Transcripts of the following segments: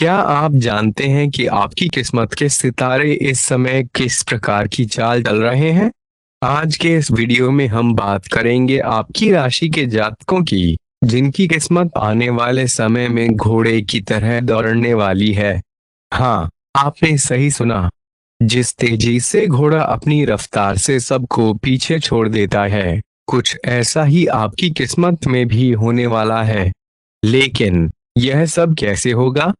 क्या आप जानते हैं कि आपकी किस्मत के सितारे इस समय किस प्रकार की चाल चल रहे हैं? आज के इस वीडियो में हम बात करेंगे आपकी राशि के जातकों की, जिनकी किस्मत आने वाले समय में घोड़े की तरह दौड़ने वाली है। हाँ, आपने सही सुना। जिस तेजी से घोड़ा अपनी रफ्तार से सबको पीछे छोड़ देता है, कुछ ऐसा ही आपकी किस्मत में भी होने वाला है। लेकिन यह सब कैसे होगा?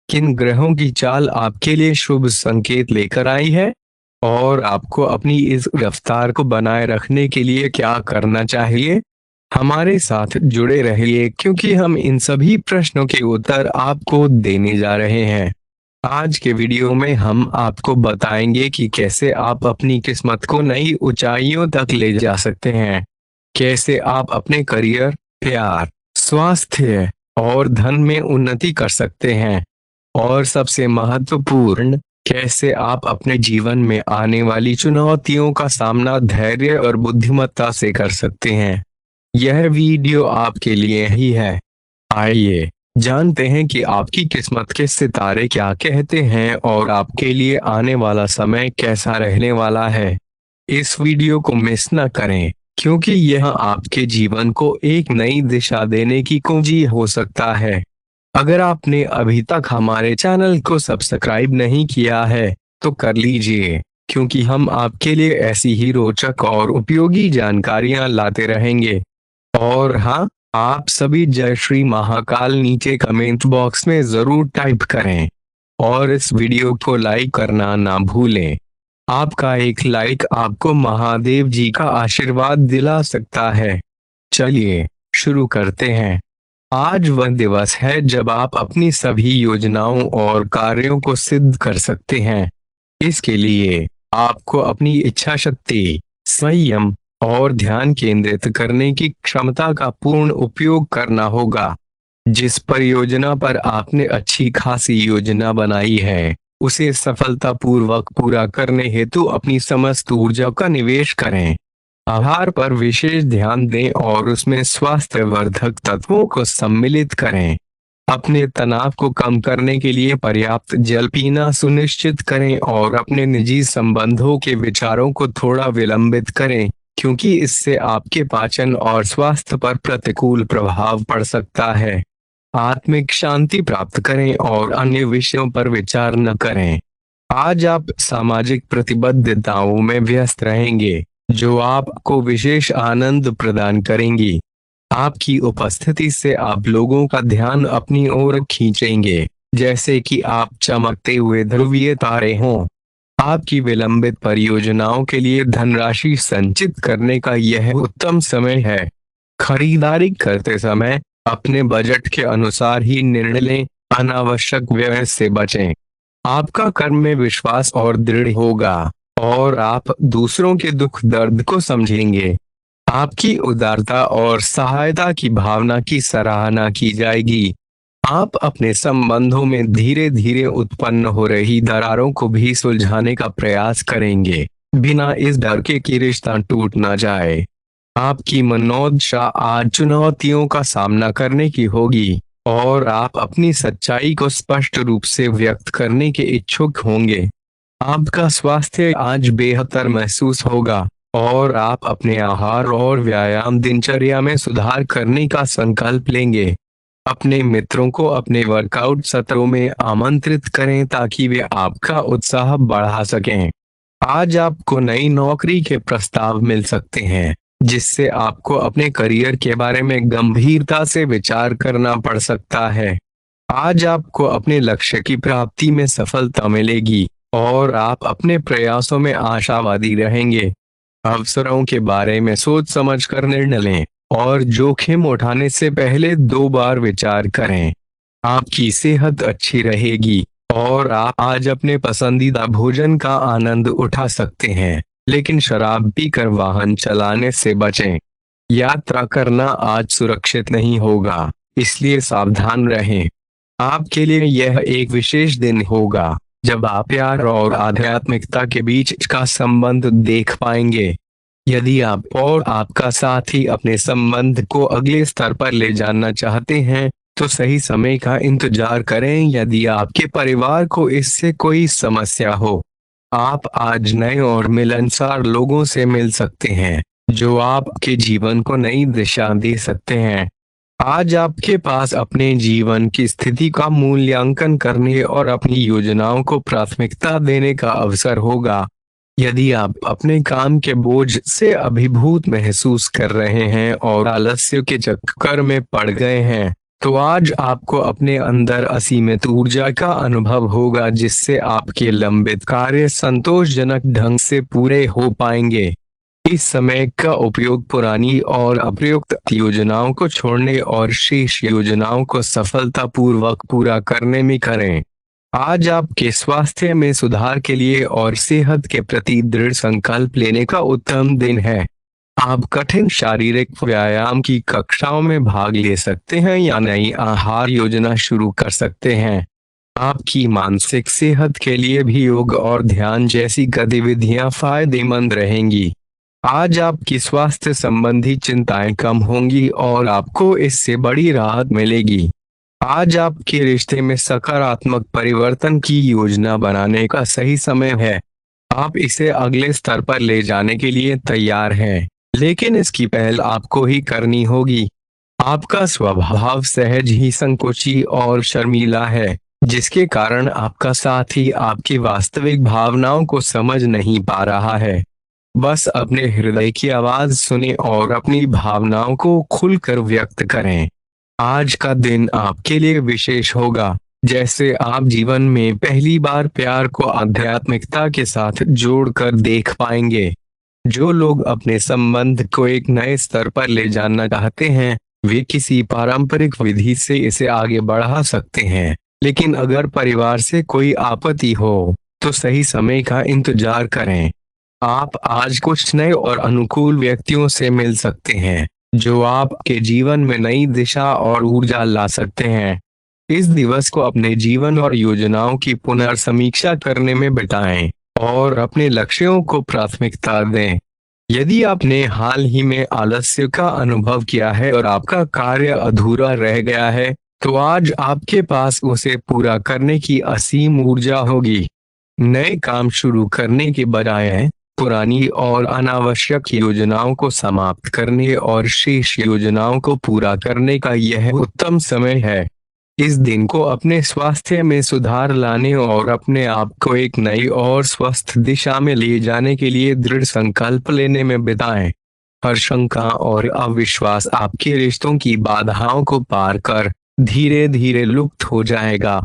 किन ग्रहों की चाल आपके लिए शुभ संकेत लेकर आई है? और आपको अपनी इस रफ्तार को बनाए रखने के लिए क्या करना चाहिए? हमारे साथ जुड़े रहिए, क्योंकि हम इन सभी प्रश्नों के उत्तर आपको देने जा रहे हैं। आज के वीडियो में हम आपको बताएंगे कि कैसे आप अपनी किस्मत को नई ऊंचाइयों तक ले जा सकते हैं। कैसे आप अपने करियर, प्यार, स्वास्थ्य और धन में उन्नति कर सकते हैं। और सबसे महत्वपूर्ण, कैसे आप अपने जीवन में आने वाली चुनौतियों का सामना धैर्य और बुद्धिमत्ता से कर सकते हैं। यह वीडियो आपके लिए ही है। आइए जानते हैं कि आपकी किस्मत के सितारे क्या कहते हैं और आपके लिए आने वाला समय कैसा रहने वाला है। इस वीडियो को मिस न करें, क्योंकि यह आपके जीवन को एक नई दिशा देने की कुंजी हो सकता है। अगर आपने अभी तक हमारे चैनल को सब्सक्राइब नहीं किया है, तो कर लीजिए, क्योंकि हम आपके लिए ऐसी ही रोचक और उपयोगी जानकारियां लाते रहेंगे। और हाँ, आप सभी जय श्री महाकाल नीचे कमेंट बॉक्स में जरूर टाइप करें और इस वीडियो को लाइक करना ना भूलें। आपका एक लाइक आपको महादेव जी का आशीर्वाद दिला सकता है। चलिए शुरू करते हैं। आज वह दिवस है जब आप अपनी सभी योजनाओं और कार्यों को सिद्ध कर सकते हैं। इसके लिए आपको अपनी इच्छा शक्ति, संयम और ध्यान केंद्रित करने की क्षमता का पूर्ण उपयोग करना होगा। जिस परियोजना पर आपने अच्छी खासी योजना बनाई है, उसे सफलतापूर्वक पूरा करने हेतु अपनी समस्त ऊर्जा का निवेश करें। आहार पर विशेष ध्यान दें और उसमें स्वास्थ्यवर्धक तत्वों को सम्मिलित करें। अपने तनाव को कम करने के लिए पर्याप्त जल पीना सुनिश्चित करें और अपने निजी संबंधों के विचारों को थोड़ा विलंबित करें, क्योंकि इससे आपके पाचन और स्वास्थ्य पर प्रतिकूल प्रभाव पड़ सकता है। आत्मिक शांति प्राप्त करें और अन्य विषयों पर विचार न करें। आज आप सामाजिक प्रतिबद्धताओं में व्यस्त रहेंगे, जो आपको विशेष आनंद प्रदान करेंगी। आपकी उपस्थिति से आप लोगों का ध्यान अपनी ओर खींचेंगे, जैसे कि आप चमकते हुए ध्रुवीय तारे हों। आपकी विलंबित परियोजनाओं के लिए धनराशि संचित करने का यह उत्तम समय है। खरीदारी करते समय अपने बजट के अनुसार ही निर्णय लें, अनावश्यक व्यय से बचें। आपका कर्म में विश्वास और दृढ़ होगा और आप दूसरों के दुख दर्द को समझेंगे। आपकी उदारता और सहायता की भावना की सराहना की जाएगी। आप अपने संबंधों में धीरे धीरे उत्पन्न हो रही दरारों को भी सुलझाने का प्रयास करेंगे, बिना इस डर के कि रिश्ता टूट ना जाए। आपकी मनोदशा आज चुनौतियों का सामना करने की होगी और आप अपनी सच्चाई को स्पष्ट रूप से व्यक्त करने के इच्छुक होंगे। आपका स्वास्थ्य आज बेहतर महसूस होगा और आप अपने आहार और व्यायाम दिनचर्या में सुधार करने का संकल्प लेंगे। अपने मित्रों को अपने वर्कआउट सत्रों में आमंत्रित करें ताकि वे आपका उत्साह बढ़ा सकें। आज आपको नई नौकरी के प्रस्ताव मिल सकते हैं, जिससे आपको अपने करियर के बारे में गंभीरता से विचार करना पड़ सकता है। आज आपको अपने लक्ष्य की प्राप्ति में सफलता मिलेगी और आप अपने प्रयासों में आशावादी रहेंगे। अवसरों के बारे में सोच समझ कर निर्णय लें और जोखिम उठाने से पहले 2 बार विचार करें। आपकी सेहत अच्छी रहेगी और आप आज अपने पसंदीदा भोजन का आनंद उठा सकते हैं, लेकिन शराब पीकर वाहन चलाने से बचें। यात्रा करना आज सुरक्षित नहीं होगा, इसलिए सावधान रहें। आपके लिए यह एक विशेष दिन होगा, जब आप प्यार और आध्यात्मिकता के बीच का संबंध देख पाएंगे। यदि आप और आपका साथी अपने संबंध को अगले स्तर पर ले जाना चाहते हैं, तो सही समय का इंतजार करें। यदि आपके परिवार को इससे कोई समस्या हो, आप आज नए और मिलनसार लोगों से मिल सकते हैं जो आपके जीवन को नई दिशा दे सकते हैं। आज आपके पास अपने जीवन की स्थिति का मूल्यांकन करने और अपनी योजनाओं को प्राथमिकता देने का अवसर होगा। यदि आप अपने काम के बोझ से अभिभूत महसूस कर रहे हैं और आलस्य के चक्कर में पड़ गए हैं, तो आज आपको अपने अंदर असीमित ऊर्जा का अनुभव होगा जिससे आपके लंबित कार्य संतोषजनक ढंग से पूरे हो पाएंगे। इस समय का उपयोग पुरानी और अप्रयुक्त योजनाओं को छोड़ने और शेष योजनाओं को सफलतापूर्वक पूरा करने में करें। आज आपके स्वास्थ्य में सुधार के लिए और सेहत के प्रति दृढ़ संकल्प लेने का उत्तम दिन है। आप कठिन शारीरिक व्यायाम की कक्षाओं में भाग ले सकते हैं या नई आहार योजना शुरू कर सकते हैं। आपकी मानसिक सेहत के लिए भी योग और ध्यान जैसी गतिविधियां फायदेमंद रहेंगी। आज आपकी स्वास्थ्य संबंधी चिंताएं कम होंगी और आपको इससे बड़ी राहत मिलेगी। आज आपके रिश्ते में सकारात्मक परिवर्तन की योजना बनाने का सही समय है। आप इसे अगले स्तर पर ले जाने के लिए तैयार हैं, लेकिन इसकी पहल आपको ही करनी होगी। आपका स्वभाव सहज ही संकोची और शर्मीला है, जिसके कारण आपका साथी आपकी वास्तविक भावनाओं को समझ नहीं पा रहा है। बस अपने हृदय की आवाज सुने और अपनी भावनाओं को खुलकर व्यक्त करें। आज का दिन आपके लिए विशेष होगा, जैसे आप जीवन में पहली बार प्यार को आध्यात्मिकता के साथ जोड़कर देख पाएंगे। जो लोग अपने संबंध को एक नए स्तर पर ले जाना चाहते हैं, वे किसी पारंपरिक विधि से इसे आगे बढ़ा सकते हैं, लेकिन अगर परिवार से कोई आपत्ति हो, तो सही समय का इंतजार करें। आप आज कुछ नए और अनुकूल व्यक्तियों से मिल सकते हैं जो आपके जीवन में नई दिशा और ऊर्जा ला सकते हैं। इस दिवस को अपने जीवन और योजनाओं की पुनर्समीक्षा करने में बिताएं और अपने लक्ष्यों को प्राथमिकता दें। यदि आपने हाल ही में आलस्य का अनुभव किया है और आपका कार्य अधूरा रह गया है, तो आज आपके पास उसे पूरा करने की असीम ऊर्जा होगी। नए काम शुरू करने के बजाय पुरानी और अनावश्यक योजनाओं को समाप्त करने और शेष योजनाओं को पूरा करने का यह उत्तम समय है। इस दिन को अपने स्वास्थ्य में सुधार लाने और अपने आप को एक नई और स्वस्थ दिशा में ले जाने के लिए दृढ़ संकल्प लेने में बिताएं। हर शंका और अविश्वास आपके रिश्तों की बाधाओं को पार कर धीरे धीरे लुप्त हो जाएगा।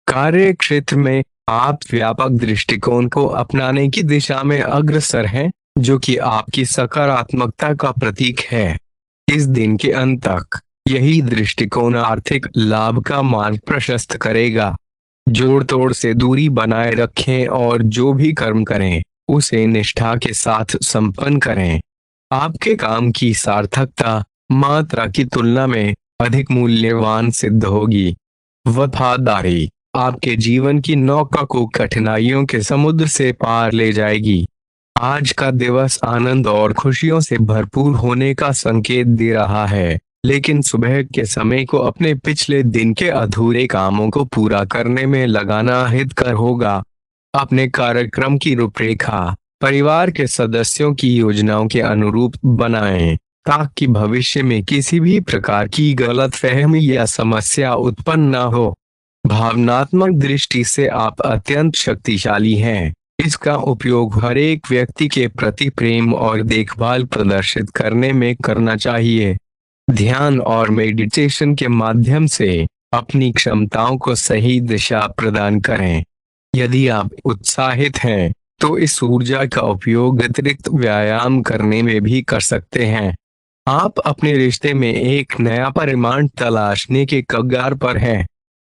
कार्य क्षेत्र में आप व्यापक दृष्टिकोण को अपनाने की दिशा में अग्रसर हैं, जो कि आपकी सकारात्मकता का प्रतीक है। इस दिन के अंत तक यही दृष्टिकोण आर्थिक लाभ का मार्ग प्रशस्त करेगा। जोड़ तोड़ से दूरी बनाए रखें और जो भी कर्म करें उसे निष्ठा के साथ संपन्न करें। आपके काम की सार्थकता मात्रा की तुलना में अधिक मूल्यवान सिद्ध होगी। वफादारी आपके जीवन की नौका को कठिनाइयों के समुद्र से पार ले जाएगी। आज का दिवस आनंद और खुशियों से भरपूर होने का संकेत दे रहा है, लेकिन सुबह के समय को अपने पिछले दिन के अधूरे कामों को पूरा करने में लगाना हितकर होगा। अपने कार्यक्रम की रूपरेखा परिवार के सदस्यों की योजनाओं के अनुरूप बनाएं, ताकि भविष्य में किसी भी प्रकार की गलतफहमी या समस्या उत्पन्न न हो। भावनात्मक दृष्टि से आप अत्यंत शक्तिशाली हैं। इसका उपयोग हर एक व्यक्ति के प्रति प्रेम और देखभाल प्रदर्शित करने में करना चाहिए। ध्यान और मेडिटेशन के माध्यम से अपनी क्षमताओं को सही दिशा प्रदान करें। यदि आप उत्साहित हैं, तो इस ऊर्जा का उपयोग अतिरिक्त व्यायाम करने में भी कर सकते हैं। आप अपने रिश्ते में एक नया परिमाण तलाशने के कगार पर हैं।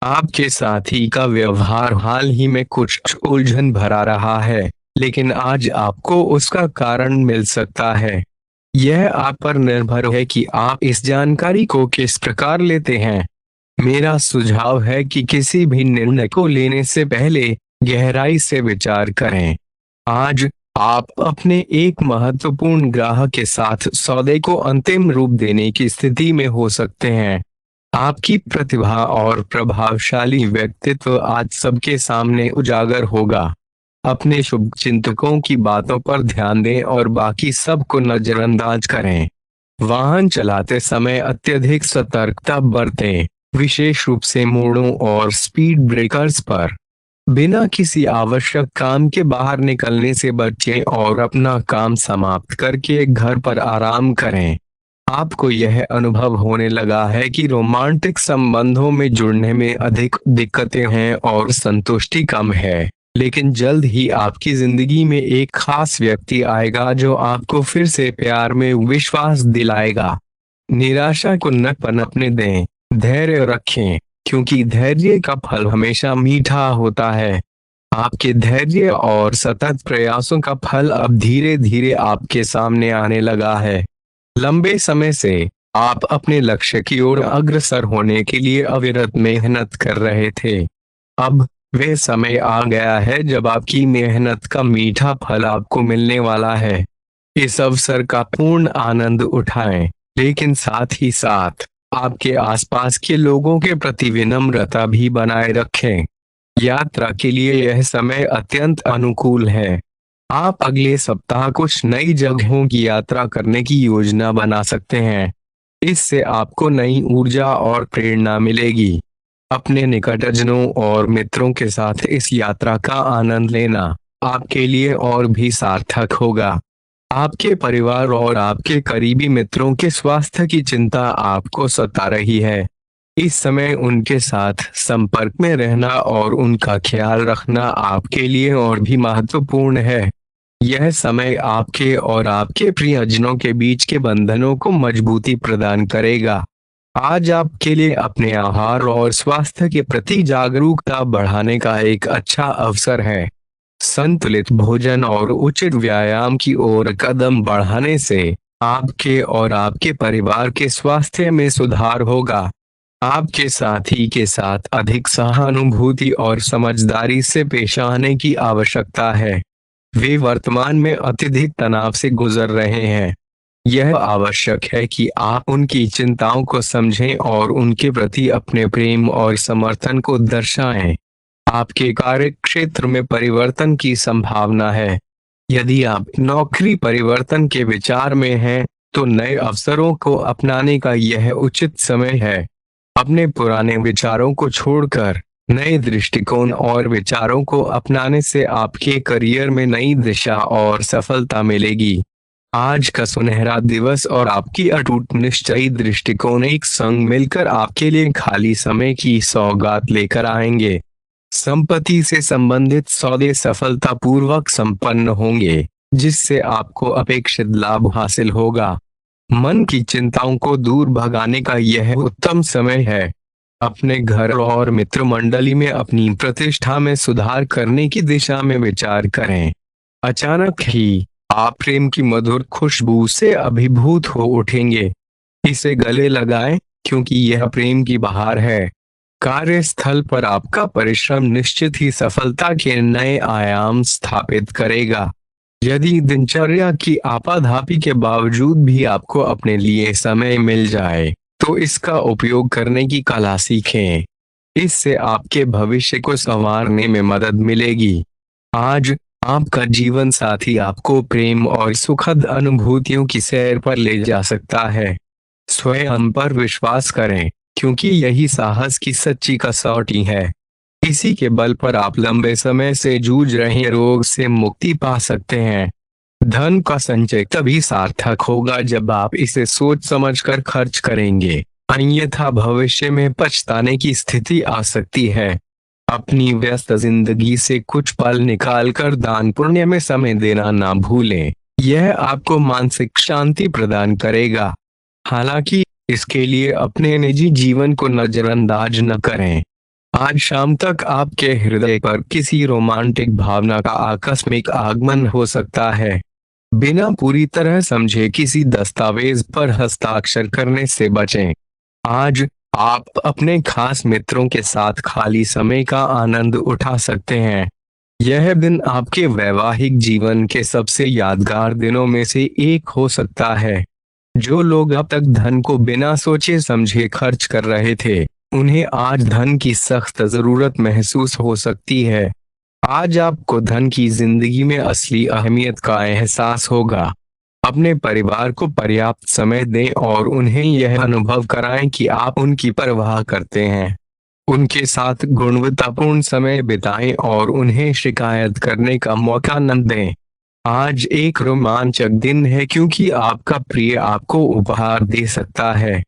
आपके साथी का व्यवहार हाल ही में कुछ उलझन भरा रहा है, लेकिन आज आपको उसका कारण मिल सकता है। यह आप पर निर्भर है कि आप इस जानकारी को किस प्रकार लेते हैं। मेरा सुझाव है कि किसी भी निर्णय को लेने से पहले गहराई से विचार करें। आज आप अपने एक महत्वपूर्ण ग्राहक के साथ सौदे को अंतिम रूप देने की स्थिति में हो सकते हैं। आपकी प्रतिभा और प्रभावशाली व्यक्तित्व आज सबके सामने उजागर होगा। अपने शुभ चिंतकों की बातों पर ध्यान दें और बाकी सबको नजरअंदाज करें। वाहन चलाते समय अत्यधिक सतर्कता बरतें, विशेष रूप से मोड़ों और स्पीड ब्रेकर्स पर। बिना किसी आवश्यक काम के बाहर निकलने से बचें और अपना काम समाप्त करके घर पर आराम करें। आपको यह अनुभव होने लगा है कि रोमांटिक संबंधों में जुड़ने में अधिक दिक्कतें हैं और संतुष्टि कम है, लेकिन जल्द ही आपकी जिंदगी में एक खास व्यक्ति आएगा जो आपको फिर से प्यार में विश्वास दिलाएगा। निराशा को न पनपने दें, धैर्य रखें, क्योंकि धैर्य का फल हमेशा मीठा होता है। आपके धैर्य और सतत प्रयासों का फल अब धीरे धीरे आपके सामने आने लगा है। लंबे समय से आप अपने लक्ष्य की ओर अग्रसर होने के लिए अविरत मेहनत कर रहे थे। अब वे समय आ गया है जब आपकी मेहनत का मीठा फल आपको मिलने वाला है। इस अवसर का पूर्ण आनंद उठाएं, लेकिन साथ ही साथ आपके आसपास के लोगों के प्रति विनम्रता भी बनाए रखें। यात्रा के लिए यह समय अत्यंत अनुकूल है। आप अगले सप्ताह कुछ नई जगहों की यात्रा करने की योजना बना सकते हैं। इससे आपको नई ऊर्जा और प्रेरणा मिलेगी। अपने निकटजनों और मित्रों के साथ इस यात्रा का आनंद लेना आपके लिए और भी सार्थक होगा। आपके परिवार और आपके करीबी मित्रों के स्वास्थ्य की चिंता आपको सता रही है। इस समय उनके साथ संपर्क में रहना और उनका ख्याल रखना आपके लिए और भी महत्वपूर्ण है। यह समय आपके और आपके प्रियजनों के बीच के बंधनों को मजबूती प्रदान करेगा। आज आपके लिए अपने आहार और स्वास्थ्य के प्रति जागरूकता बढ़ाने का एक अच्छा अवसर है। संतुलित भोजन और उचित व्यायाम की ओर कदम बढ़ाने से आपके और आपके परिवार के स्वास्थ्य में सुधार होगा। आपके साथी के साथ अधिक सहानुभूति और समझदारी से पेश आने की आवश्यकता है। वे वर्तमान में अत्यधिक तनाव से गुजर रहे हैं। यह आवश्यक है कि आप उनकी चिंताओं को समझें और उनके प्रति अपने प्रेम और समर्थन को दर्शाएं। आपके कार्य क्षेत्र में परिवर्तन की संभावना है। यदि आप नौकरी परिवर्तन के विचार में हैं, तो नए अवसरों को अपनाने का यह उचित समय है। अपने पुराने विचारों को छोड़कर नए दृष्टिकोण और विचारों को अपनाने से आपके करियर में नई दिशा और सफलता मिलेगी। आज का सुनहरा दिवस और आपकी अटूट निश्चयी दृष्टिकोण एक संग मिलकर आपके लिए खाली समय की सौगात लेकर आएंगे। संपत्ति से संबंधित सौदे सफलतापूर्वक संपन्न होंगे, जिससे आपको अपेक्षित लाभ हासिल होगा। मन की चिंताओं को दूर भगाने का यह उत्तम समय है। अपने घर और मित्र मंडली में अपनी प्रतिष्ठा में सुधार करने की दिशा में विचार करें। अचानक ही आप प्रेम की मधुर खुशबू से अभिभूत हो उठेंगे। इसे गले लगाएं, क्योंकि यह प्रेम की बहार है। कार्यस्थल पर आपका परिश्रम निश्चित ही सफलता के नए आयाम स्थापित करेगा। यदि दिनचर्या की आपाधापी के बावजूद भी आपको अपने लिए समय मिल जाए, तो इसका उपयोग करने की कला सीखें। इससे आपके भविष्य को संवारने में मदद मिलेगी। आज आपका जीवन साथी आपको प्रेम और सुखद अनुभूतियों की सैर पर ले जा सकता है। स्वयं पर विश्वास करें, क्योंकि यही साहस की सच्ची कसौटी है। इसी के बल पर आप लंबे समय से जूझ रहे रोग से मुक्ति पा सकते हैं। धन का संचय तभी सार्थक होगा जब आप इसे सोच समझकर खर्च करेंगे, अन्यथा भविष्य में पछताने की स्थिति आ सकती है। अपनी व्यस्त जिंदगी से कुछ पल निकालकर दान पुण्य में समय देना ना भूलें। यह आपको मानसिक शांति प्रदान करेगा। हालांकि इसके लिए अपने निजी जीवन को नजरअंदाज न करें। आज शाम तक आपके हृदय पर किसी रोमांटिक भावना का आकस्मिक आगमन हो सकता है। बिना पूरी तरह समझे किसी दस्तावेज पर हस्ताक्षर करने से बचें। आज आप अपने खास मित्रों के साथ खाली समय का आनंद उठा सकते हैं। यह दिन आपके वैवाहिक जीवन के सबसे यादगार दिनों में से एक हो सकता है। जो लोग अब तक धन को बिना सोचे समझे खर्च कर रहे थे, उन्हें आज धन की सख्त जरूरत महसूस हो सकती है। आज आपको धन की जिंदगी में असली अहमियत का एहसास होगा। अपने परिवार को पर्याप्त समय दें और उन्हें यह अनुभव कराएं कि आप उनकी परवाह करते हैं। उनके साथ गुणवत्तापूर्ण समय बिताएं और उन्हें शिकायत करने का मौका न दें। आज एक रोमांचक दिन है क्योंकि आपका प्रिय आपको उपहार दे सकता है।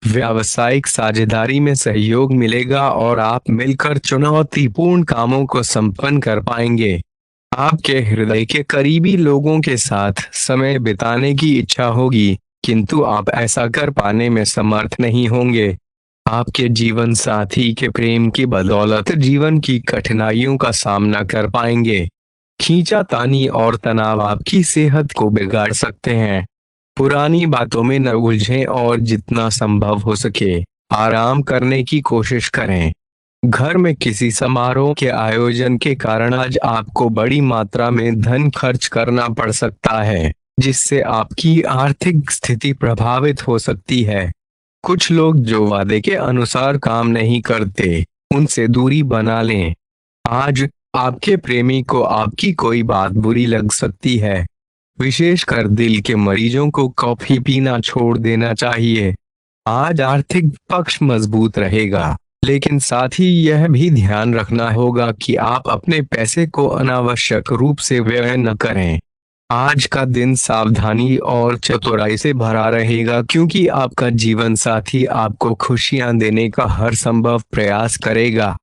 व्यावसायिक साझेदारी में सहयोग मिलेगा और आप मिलकर चुनौतीपूर्ण कामों को संपन्न कर पाएंगे। आपके हृदय के करीबी लोगों के साथ समय बिताने की इच्छा होगी, किंतु आप ऐसा कर पाने में समर्थ नहीं होंगे। आपके जीवन साथी के प्रेम की बदौलत जीवन की कठिनाइयों का सामना कर पाएंगे। खींचातानी और तनाव आपकी सेहत को बिगाड़ सकते हैं। पुरानी बातों में न उलझें और जितना संभव हो सके आराम करने की कोशिश करें। घर में किसी समारोह के आयोजन के कारण आज आपको बड़ी मात्रा में धन खर्च करना पड़ सकता है, जिससे आपकी आर्थिक स्थिति प्रभावित हो सकती है। कुछ लोग जो वादे के अनुसार काम नहीं करते, उनसे दूरी बना लें। आज आपके प्रेमी को आपकी कोई बात बुरी लग सकती है। विशेषकर दिल के मरीजों को कॉफी पीना छोड़ देना चाहिए। आज आर्थिक पक्ष मजबूत रहेगा, लेकिन साथ ही यह भी ध्यान रखना होगा कि आप अपने पैसे को अनावश्यक रूप से व्यय न करें। आज का दिन सावधानी और चतुराई से भरा रहेगा क्योंकि आपका जीवन साथी आपको खुशियां देने का हर संभव प्रयास करेगा।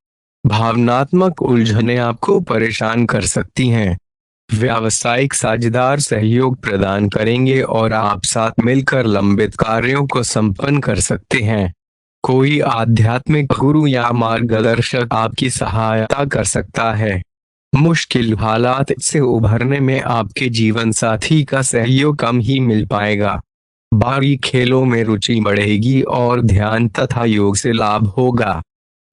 भावनात्मक उलझनें आपको परेशान कर सकती हैं। व्यावसायिक साझेदार सहयोग प्रदान करेंगे और आप साथ मिलकर लंबित कार्यों को संपन्न कर सकते हैं। कोई आध्यात्मिक गुरु या मार्गदर्शक आपकी सहायता कर सकता है। मुश्किल हालात से उभरने में आपके जीवन साथी का सहयोग कम ही मिल पाएगा। बाहरी खेलों में रुचि बढ़ेगी और ध्यान तथा योग से लाभ होगा।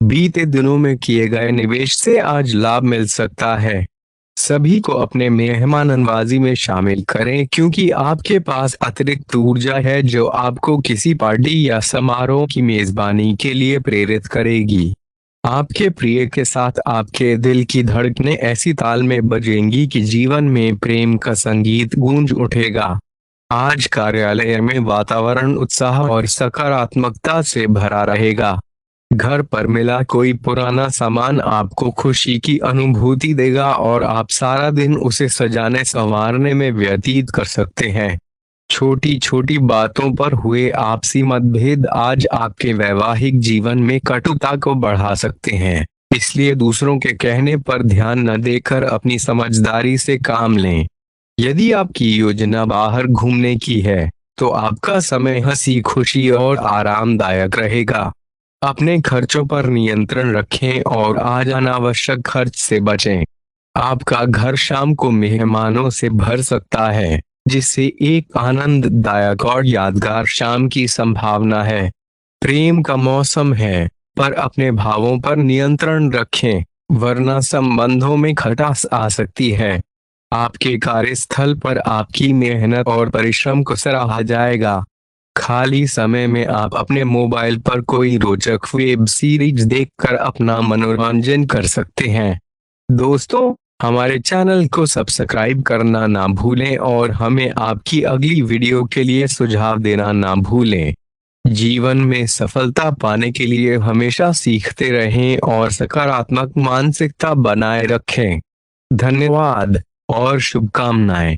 बीते दिनों में किए गए निवेश से आज लाभ मिल सकता है। सभी को अपने मेहमान नवाजी में शामिल करें क्योंकि आपके पास अतिरिक्त ऊर्जा है जो आपको किसी पार्टी या समारोह की मेजबानी के लिए प्रेरित करेगी। आपके प्रिय के साथ आपके दिल की धड़कनें ऐसी ताल में बजेंगी कि जीवन में प्रेम का संगीत गूंज उठेगा। आज कार्यालय में वातावरण उत्साह और सकारात्मकता से भरा रहेगा। घर पर मिला कोई पुराना सामान आपको खुशी की अनुभूति देगा और आप सारा दिन उसे सजाने संवारने में व्यतीत कर सकते हैं। छोटी छोटी बातों पर हुए आपसी मतभेद आज आपके वैवाहिक जीवन में कटुता को बढ़ा सकते हैं, इसलिए दूसरों के कहने पर ध्यान न देकर अपनी समझदारी से काम लें। यदि आपकी योजना बाहर घूमने की है, तो आपका समय हंसी खुशी और आरामदायक रहेगा। अपने खर्चों पर नियंत्रण रखें और आज अनावश्यक खर्च से बचें। आपका घर शाम को मेहमानों से भर सकता है, जिससे एक आनंददायक और यादगार शाम की संभावना है। प्रेम का मौसम है, पर अपने भावों पर नियंत्रण रखें, वरना संबंधों में खटास आ सकती है। आपके कार्यस्थल पर आपकी मेहनत और परिश्रम को सराहा जाएगा। खाली समय में आप अपने मोबाइल पर कोई रोचक वेब सीरीज देखकर अपना मनोरंजन कर सकते हैं। दोस्तों, हमारे चैनल को सब्सक्राइब करना ना भूलें और हमें आपकी अगली वीडियो के लिए सुझाव देना ना भूलें। जीवन में सफलता पाने के लिए हमेशा सीखते रहें और सकारात्मक मानसिकता बनाए रखें। धन्यवाद और शुभकामनाएं।